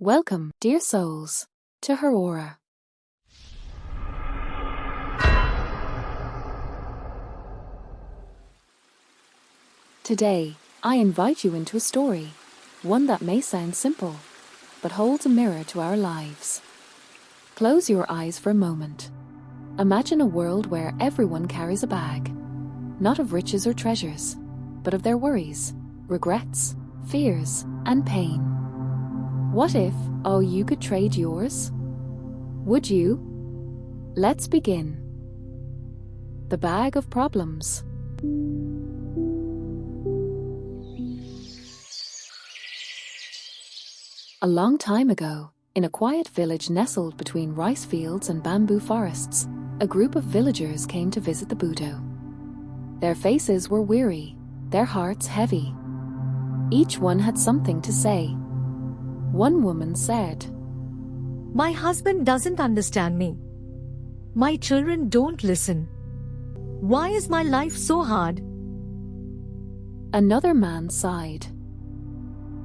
Welcome, dear souls, to HerAura. Today, I invite you into a story, one that may sound simple, but holds a mirror to our lives. Close your eyes for a moment. Imagine a world where everyone carries a bag, not of riches or treasures, but of their worries, regrets, fears, and pain. What if all you could trade yours? Would you? Let's begin. The bag of problems. A long time ago, in a quiet village nestled between rice fields and bamboo forests, a group of villagers came to visit the Buddha. Their faces were weary, their hearts heavy. Each one had something to say. One woman said, "My husband doesn't understand me. My children don't listen. Why is my life so hard?" Another man sighed.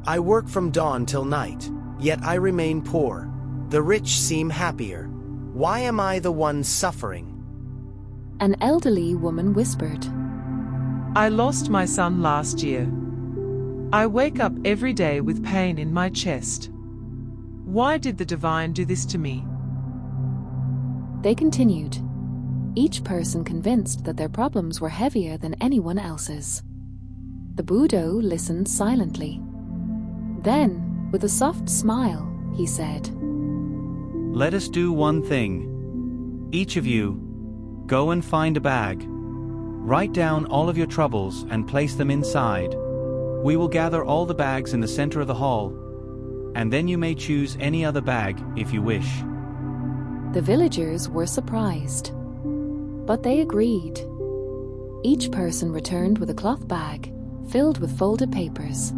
"I work from dawn till night, yet I remain poor. The rich seem happier. Why am I the one suffering?" An elderly woman whispered, "I lost my son last year. I wake up every day with pain in my chest. Why did the divine do this to me?" They continued, each person convinced that their problems were heavier than anyone else's. The Buddha listened silently. Then, with a soft smile, he said, "Let us do one thing. Each of you, go and find a bag. Write down all of your troubles and place them inside. We will gather all the bags in the center of the hall, and then you may choose any other bag if you wish." The villagers were surprised, but they agreed. Each person returned with a cloth bag filled with folded papers,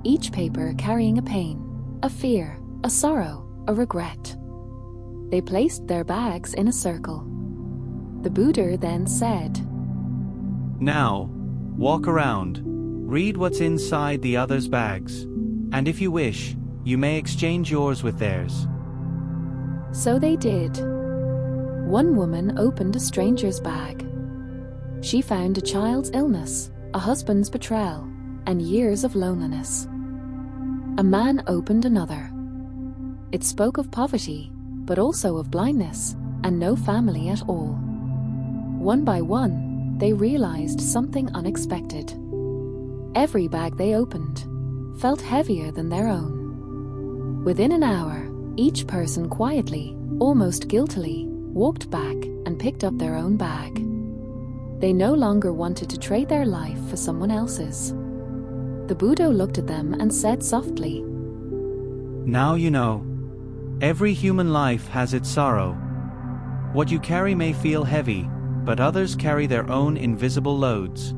each paper carrying a pain, a fear, a sorrow, a regret. They placed their bags in a circle. The Buddha then said, "Now, walk around. Read what's inside the others' bags, and if you wish, you may exchange yours with theirs." So they did. One woman opened a stranger's bag. She found a child's illness, a husband's betrayal, and years of loneliness. A man opened another. It spoke of poverty, but also of blindness, and no family at all. One by one, they realized something unexpected. Every bag they opened felt heavier than their own. Within an hour, each person quietly, almost guiltily, walked back and picked up their own bag. They no longer wanted to trade their life for someone else's. The Buddha looked at them and said softly, "Now you know. Every human life has its sorrow. What you carry may feel heavy, but others carry their own invisible loads.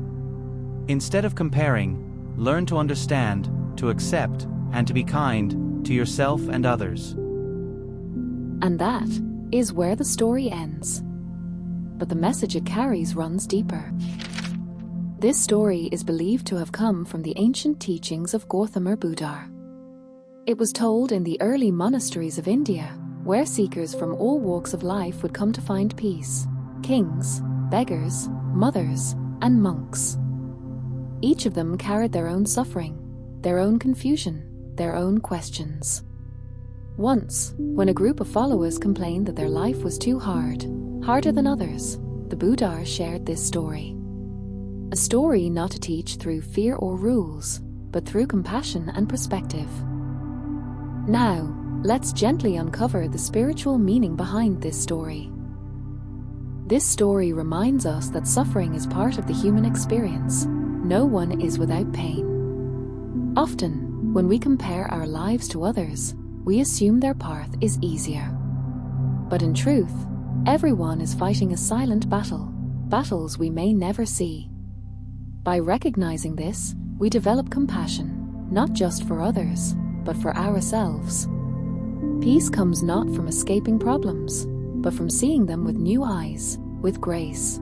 Instead of comparing, learn to understand, to accept, and to be kind to yourself and others." And that is where the story ends. But the message it carries runs deeper. This story is believed to have come from the ancient teachings of Gautama Buddha. It was told in the early monasteries of India, where seekers from all walks of life would come to find peace: kings, beggars, mothers, and monks. Each of them carried their own suffering, their own confusion, their own questions. Once, when a group of followers complained that their life was too hard, harder than others, the Buddha shared this story. A story not to teach through fear or rules, but through compassion and perspective. Now, let's gently uncover the spiritual meaning behind this story. This story reminds us that suffering is part of the human experience. No one is without pain. Often, when we compare our lives to others, we assume their path is easier. But in truth, everyone is fighting a silent battle, battles we may never see. By recognizing this, we develop compassion, not just for others, but for ourselves. Peace comes not from escaping problems, but from seeing them with new eyes, with grace.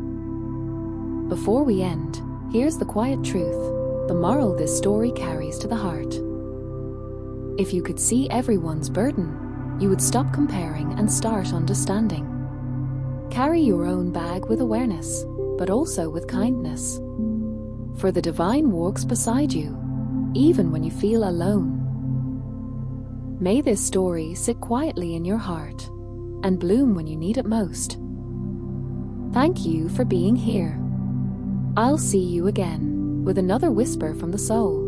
Before we end, here's the quiet truth, the moral this story carries to the heart. If you could see everyone's burden, you would stop comparing and start understanding. Carry your own bag with awareness, but also with kindness. For the divine walks beside you, even when you feel alone. May this story sit quietly in your heart and bloom when you need it most. Thank you for being here. I'll see you again with another whisper from the soul.